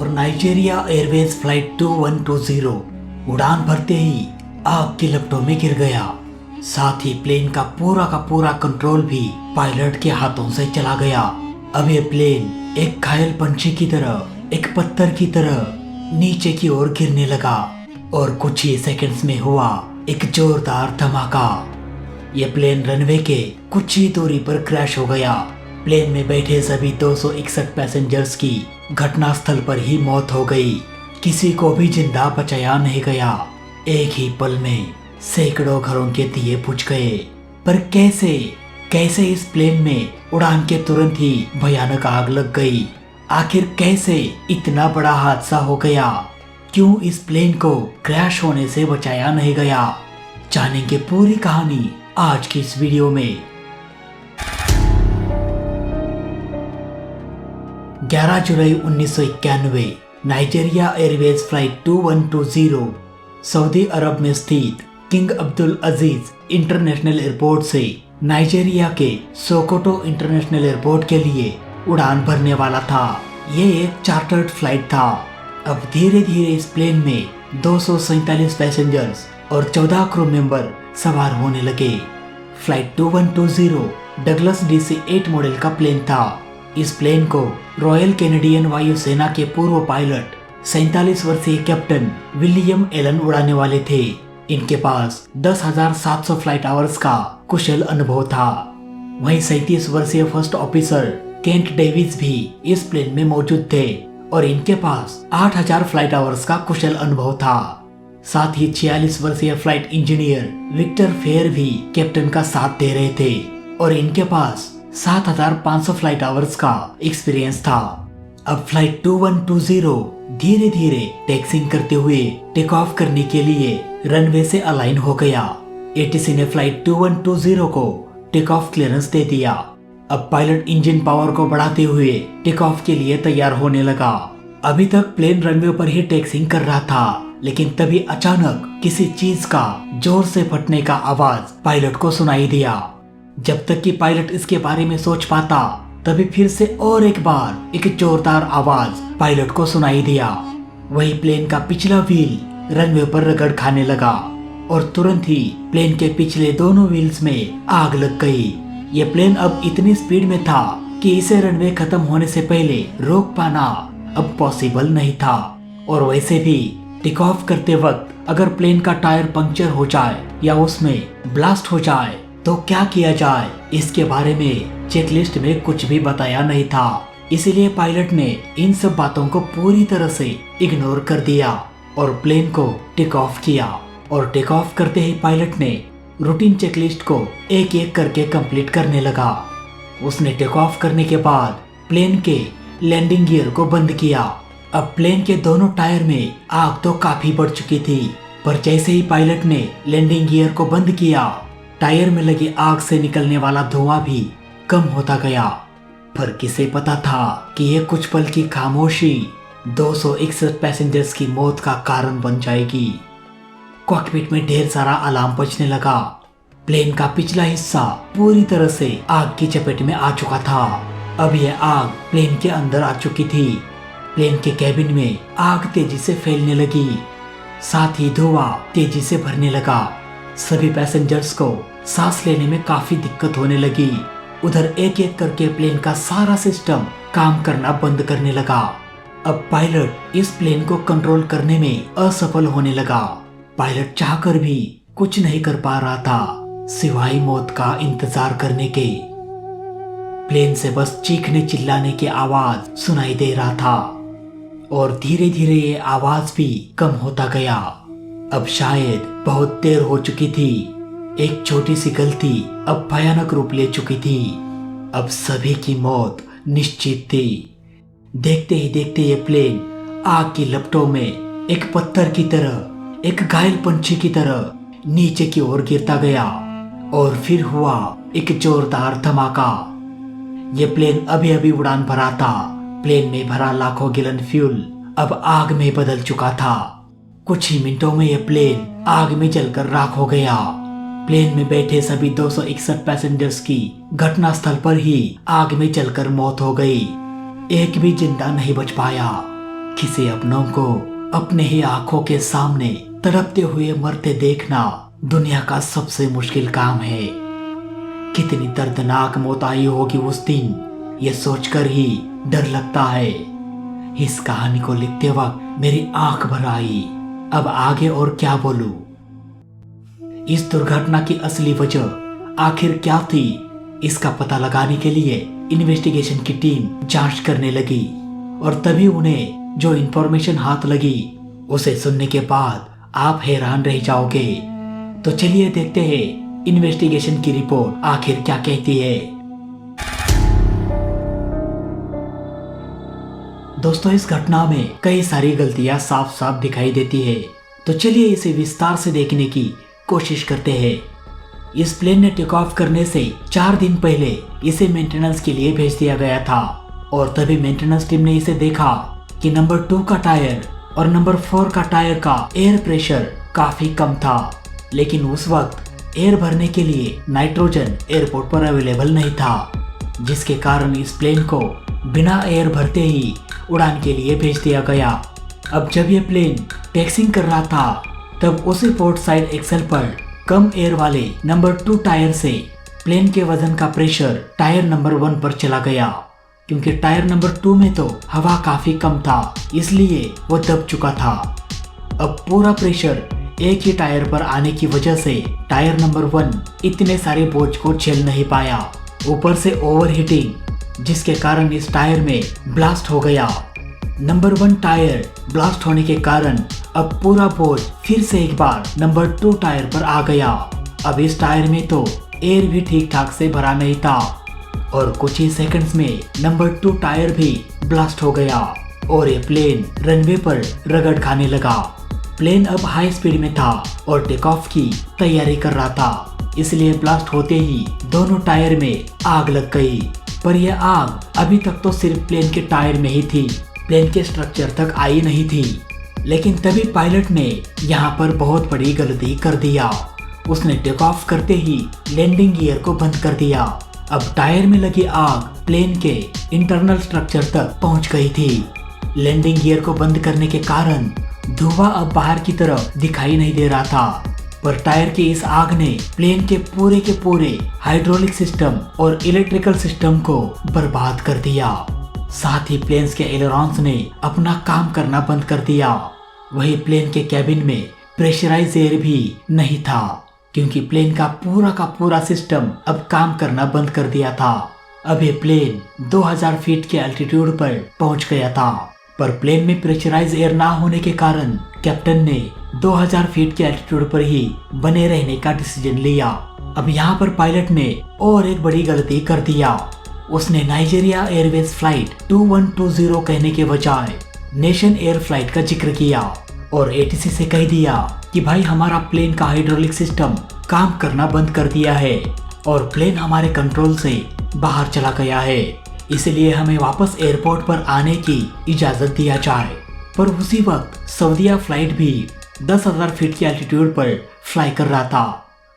और Nigeria Airways flight 2120 उड़ान भरते ही आग की लपटों में गिर गया। साथ ही प्लेन का पूरा कंट्रोल भी पायलट के हाथों से चला गया। अब ये प्लेन एक घायल पंछी की तरह, एक पत्थर की तरह नीचे की ओर गिरने लगा और कुछ ही सेकंड्स में हुआ एक जोरदार धमाका। ये प्लेन रनवे के कुछ ही दूरी पर क्रैश हो गया। प्लेन में बैठे सभी 261 पैसेंजर्स की घटनास्थल पर ही मौत हो गई। किसी को भी जिंदा बचाया नहीं गया। एक ही पल में सैकड़ों घरों के दिए बुझ गए। पर कैसे इस प्लेन में उड़ान के तुरंत ही भयानक आग लग गई? आखिर कैसे इतना बड़ा हादसा हो गया? क्यों इस प्लेन को क्रैश होने से बचाया नहीं गया? जानेंगे पूरी कहानी आज की इस वीडियो में। 11 जुलाई 1991 नाइजीरिया एयरवेज फ्लाइट 2120 सऊदी अरब में स्थित किंग अब्दुल अजीज इंटरनेशनल एयरपोर्ट से नाइजीरिया के सोकोटो इंटरनेशनल एयरपोर्ट के लिए उड़ान भरने वाला था। ये एक चार्टर्ड फ्लाइट था। अब धीरे धीरे इस प्लेन में 247 पैसेंजर्स और 14 क्रू मेंबर सवार होने लगे। फ्लाइट 2120 डगलस DC-8 मॉडल का प्लेन था। इस प्लेन को रॉयल कैनेडियन वायुसेना के पूर्व पायलट 47 वर्षीय कैप्टन विलियम एलन उड़ाने वाले थे। इनके पास 10,700 फ्लाइट आवर्स का कुशल अनुभव था। वहीं 37 वर्षीय फर्स्ट ऑफिसर केंट डेविस भी इस प्लेन में मौजूद थे और इनके पास 8,000 फ्लाइट आवर्स का कुशल अनुभव था। साथ ही 46 वर्षीय फ्लाइट इंजीनियर विक्टर फेयर भी कैप्टन का साथ दे रहे थे और इनके पास 7,500 फ्लाइट आवर्स का एक्सपीरियंस था। अब फ्लाइट 2120 धीरे धीरे टैक्सिंग करते हुए टेक ऑफ करने के लिए रनवे से अलाइन हो गया। ATC ने फ्लाइट 2120 को टेक ऑफ क्लियरेंस दे दिया। अब पायलट इंजन पावर को बढ़ाते हुए टेक ऑफ के लिए तैयार होने लगा। अभी तक प्लेन रनवे पर ही टैक्सिंग कर रहा था, लेकिन तभी अचानक किसी चीज का जोर से फटने का आवाज पायलट को सुनाई दिया। जब तक कि पायलट इसके बारे में सोच पाता, तभी फिर से और एक बार एक जोरदार आवाज पायलट को सुनाई दिया। वही प्लेन का पिछला व्हील रनवे पर रगड़ खाने लगा और तुरंत ही प्लेन के पिछले दोनों व्हील्स में आग लग गई। ये प्लेन अब इतनी स्पीड में था कि इसे रनवे खत्म होने से पहले रोक पाना अब पॉसिबल नहीं था। और वैसे भी टेक ऑफ करते वक्त अगर प्लेन का टायर पंक्चर हो जाए या उसमें ब्लास्ट हो जाए तो क्या किया जाए, इसके बारे में चेकलिस्ट में कुछ भी बताया नहीं था। इसीलिए पायलट ने इन सब बातों को पूरी तरह से इग्नोर कर दिया और प्लेन को टेक ऑफ किया। और टेक ऑफ करते ही पायलट ने रूटीन चेकलिस्ट को एक एक करके कंप्लीट करने लगा। उसने टेक ऑफ करने के बाद प्लेन के लैंडिंग गियर को बंद किया। अब प्लेन के दोनों टायर में आग तो काफी बढ़ चुकी थी, पर जैसे ही पायलट ने लैंडिंग गियर को बंद किया, टायर में लगी आग से निकलने वाला धुआं भी कम होता गया। पर किसे पता था कि यह कुछ पल की खामोशी 261 पैसेंजर्स की मौत का कारण बन जाएगी। कॉकपिट में ढेर सारा अलार्म बजने लगा। प्लेन का पिछला हिस्सा पूरी तरह से आग की चपेट में आ चुका था। अब यह आग प्लेन के अंदर आ चुकी थी। प्लेन के कैबिन में आग तेजी से फैलने लगी, साथ ही धुआं तेजी से भरने लगा। सभी पैसेंजर्स को सांस लेने में काफी दिक्कत होने लगी। उधर एक एक करके प्लेन का सारा सिस्टम काम करना बंद करने लगा। अब पायलट इस प्लेन को कंट्रोल करने में असफल होने लगा। पायलट चाहकर भी कुछ नहीं कर पा रहा था सिवाय मौत का इंतजार करने के। प्लेन से बस चीखने चिल्लाने की आवाज सुनाई दे रहा था और धीरे धीरे ये आवाज भी कम होता गया। अब शायद बहुत देर हो चुकी थी। एक छोटी सी गलती अब भयानक रूप ले चुकी थी। अब सभी की मौत निश्चित थी। देखते ही देखते ये प्लेन आग की लपटों में एक पत्थर की तरह, एक घायल पंछी की तरह नीचे की ओर गिरता गया और फिर हुआ एक जोरदार धमाका। ये प्लेन अभी अभी उड़ान भरा था। प्लेन में भरा लाखों गैलन फ्यूल अब आग में बदल चुका था। कुछ ही मिनटों में यह प्लेन आग में जलकर राख हो गया। प्लेन में बैठे सभी 261 पैसेंजर्स की घटनास्थल पर ही आग में जलकर मौत हो गई। एक भी जिंदा नहीं बच पाया। किसी अपनों को अपने ही आंखों के सामने तड़पते हुए मरते देखना दुनिया का सबसे मुश्किल काम है। कितनी दर्दनाक मौत आई होगी उस दिन, ये सोचकर ही डर लगता है। इस कहानी को लिखते वक्त मेरी आंख भर आई। अब आगे और क्या बोलूं। इस दुर्घटना की असली वजह आखिर क्या थी, इसका पता लगाने के लिए इन्वेस्टिगेशन की टीम जांच करने लगी और तभी उन्हें जो इन्फॉर्मेशन हाथ लगी उसे सुनने के बाद आप हैरान रह जाओगे। तो चलिए देखते हैं इन्वेस्टिगेशन की रिपोर्ट आखिर क्या कहती है। दोस्तों, इस घटना में कई सारी गलतियां साफ साफ दिखाई देती है, तो चलिए इसे विस्तार से देखने की कोशिश करते हैं। इस प्लेन ने टेक ऑफ करने से 4 दिन पहले इसे मेंटेनेंस के लिए भेज दिया गया था और तभी मेंटेनेंस टीम ने इसे देखा कि नंबर 2 का टायर और नंबर 4 का टायर का एयर प्रेशर काफी कम था, लेकिन उस वक्त एयर भरने के लिए नाइट्रोजन एयरपोर्ट पर अवेलेबल नहीं था, जिसके कारण इस प्लेन को बिना एयर भरते ही उड़ान के लिए भेज दिया गया। अब जब ये प्लेन टैक्सिंग कर रहा था तब उसी पोर्ट साइड एक्सेल पर कम एयर वाले नंबर 2 टायर से प्लेन के वजन का प्रेशर टायर नंबर 1 पर चला गया, क्योंकि टायर नंबर 2 में तो हवा काफी कम था, इसलिए वो दब चुका था। अब पूरा प्रेशर एक ही टायर पर आने की वजह से टायर नंबर 1 इतने सारे बोझ को झेल नहीं पाया, ऊपर से ओवरहीटिंग, जिसके कारण इस टायर में ब्लास्ट हो गया। नंबर 1 टायर ब्लास्ट होने के कारण अब पूरा बोझ फिर से एक बार नंबर 2 टायर पर आ गया। अब इस टायर में तो एयर भी ठीक ठाक से भरा नहीं था और कुछ ही सेकंड्स में नंबर 2 टायर भी ब्लास्ट हो गया और ये प्लेन रनवे पर रगड़ खाने लगा। प्लेन अब हाई स्पीड में था और टेक ऑफ की तैयारी कर रहा था, इसलिए ब्लास्ट होते ही दोनों टायर में आग लग गई। पर यह आग अभी तक तो सिर्फ प्लेन के टायर में ही थी, प्लेन के स्ट्रक्चर तक आई नहीं थी। लेकिन तभी पायलट ने यहाँ पर बहुत बड़ी गलती कर दिया। उसने टेक ऑफ करते ही लैंडिंग गियर को बंद कर दिया। अब टायर में लगी आग प्लेन के इंटरनल स्ट्रक्चर तक पहुंच गई थी। लैंडिंग गियर को बंद करने के कारण धुआं अब बाहर की तरफ दिखाई नहीं दे रहा था, पर टायर की इस आग ने प्लेन के पूरे हाइड्रोलिक सिस्टम और इलेक्ट्रिकल सिस्टम को बर्बाद कर दिया। साथ ही प्लेन्स के एलेरॉन्स ने अपना काम करना बंद कर दिया। वही प्लेन के कैबिन में प्रेशराइज एयर भी नहीं था, क्योंकि प्लेन का पूरा सिस्टम अब काम करना बंद कर दिया था। अब ये प्लेन 2000 फीट के एल्टीट्यूड पर पहुंच गया था, पर प्लेन में प्रेशराइज एयर ना होने के कारण कैप्टन ने 2000 फीट के एल्टीट्यूड पर ही बने रहने का डिसीजन लिया। अब यहाँ पर पायलट ने और एक बड़ी गलती कर दिया। उसने नाइजीरिया एयरवेज फ्लाइट 2120 कहने के बजाय नेशन एयर फ्लाइट का जिक्र किया और एटीसी से कह दिया कि भाई हमारा प्लेन का हाइड्रोलिक सिस्टम काम करना बंद कर दिया है और प्लेन हमारे कंट्रोल से बाहर चला गया है, इसलिए हमें वापस एयरपोर्ट पर आने की इजाजत दिया जाए। पर उसी वक्त सऊदीया फ्लाइट भी 10,000 फीट की एल्टीट्यूड पर फ्लाई कर रहा था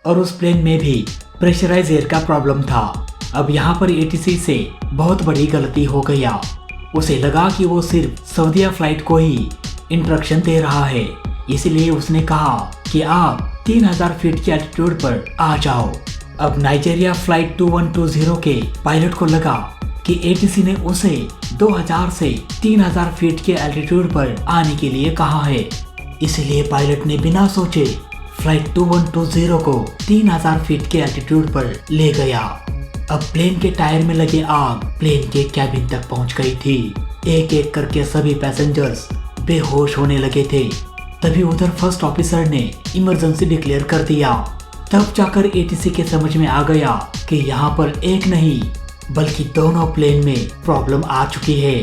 और उस प्लेन में भी प्रेशराइज एयर का प्रॉब्लम था। अब यहाँ पर एटीसी से बहुत बड़ी गलती हो गया। उसे लगा कि वो सिर्फ सऊदीया फ्लाइट को ही इंस्ट्रक्शन दे रहा है, इसलिए उसने कहा कि आप 3000 फीट की एल्टीट्यूड पर आ जाओ। अब नाइजीरिया फ्लाइट 2120 के पायलट को लगा कि एटीसी ने उसे 2000 से 3000 फीट के एल्टीट्यूड पर आने के लिए कहा है, इसलिए पायलट ने बिना सोचे फ्लाइट 2120 को 3000 फीट के एल्टीट्यूड पर ले गया। अब प्लेन के टायर में लगे आग प्लेन के कैबिन तक पहुंच गई थी। एक एक करके सभी पैसेंजर्स बेहोश होने लगे थे। तभी उधर फर्स्ट ऑफिसर ने इमरजेंसी डिक्लेयर कर दिया। तब जाकर एटीसी के समझ में आ गया कि यहाँ पर एक नहीं बल्कि दोनों प्लेन में प्रॉब्लम आ चुकी है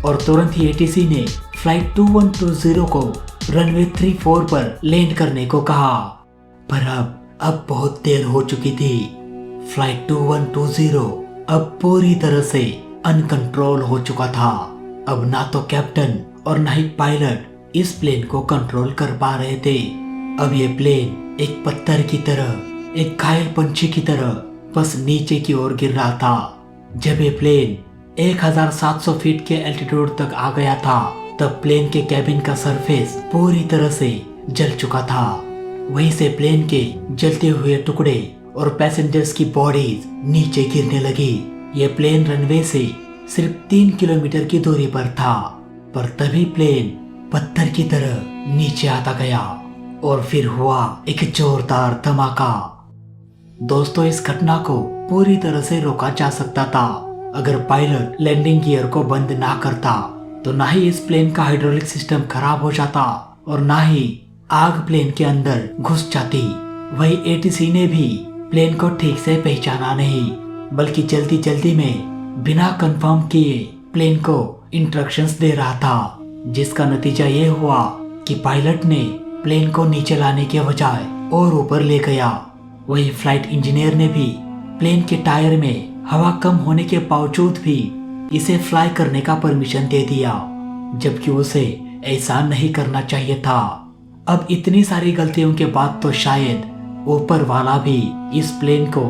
और तुरंत ही एटीसी ने फ्लाइट 2120 को रनवे 34 पर लैंड करने को कहा। पर अब बहुत देर हो चुकी थी। फ्लाइट 2120 अब पूरी तरह से अनकंट्रोल हो चुका था। अब ना तो कैप्टन और ना ही पायलट इस प्लेन को कंट्रोल कर पा रहे थे। अब ये प्लेन एक पत्थर की तरह, एक घायल पंछी की तरह बस नीचे की ओर गिर रहा था। जब ये प्लेन 1700 फीट के एल्टीट्यूड तक आ गया था तब प्लेन के कैबिन का सरफेस पूरी तरह से जल चुका था। वहीं से प्लेन के जलते हुए टुकड़े और पैसेंजर्स की बॉडीज नीचे गिरने लगी। ये प्लेन रनवे से सिर्फ 3 किलोमीटर की दूरी पर था, पर तभी प्लेन पत्थर की तरह नीचे आता गया और फिर हुआ एक जोरदार धमाका। दोस्तों, इस घटना को पूरी तरह से रोका जा सकता था अगर पायलट लैंडिंग गियर को बंद ना करता, तो ना ही इस प्लेन का हाइड्रोलिक सिस्टम खराब हो जाता और ना ही आग प्लेन के अंदर घुस जाती। वही एटीसी ने भी प्लेन को ठीक से पहचाना नहीं, बल्कि जल्दी जल्दी में बिना कंफर्म किए प्लेन को इंस्ट्रक्शंस दे रहा था, जिसका नतीजा ये हुआ कि पायलट ने प्लेन को नीचे लाने के बजाय और ऊपर ले गया। वही फ्लाइट इंजीनियर ने भी प्लेन के टायर में हवा कम होने के बावजूद भी इसे फ्लाई करने का परमिशन दे दिया, जबकि उसे ऐसा नहीं करना चाहिए था। अब इतनी सारी गलतियों के बाद तो शायद ऊपर वाला भी इस प्लेन को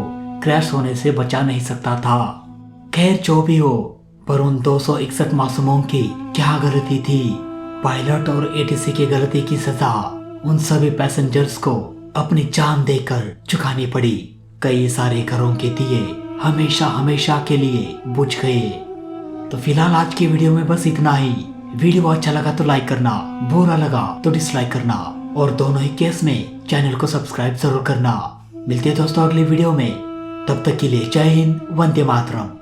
क्रैश होने से बचा नहीं सकता था। खैर जो भी हो, पर उन 261 मासूमों की क्या गलती थी। पायलट और एटीसी की गलती की सजा उन सभी पैसेंजर्स को अपनी जान देकर चुकानी पड़ी। कई सारे घरों के दिए हमेशा हमेशा के लिए बुझ गए। तो फिलहाल आज की वीडियो में बस इतना ही। वीडियो अच्छा लगा तो लाइक करना, बुरा लगा तो डिसलाइक करना, और दोनों ही केस में चैनल को सब्सक्राइब जरूर करना। मिलते हैं दोस्तों अगली वीडियो में, तब तक के लिए जय हिंद, वंदे मातरम।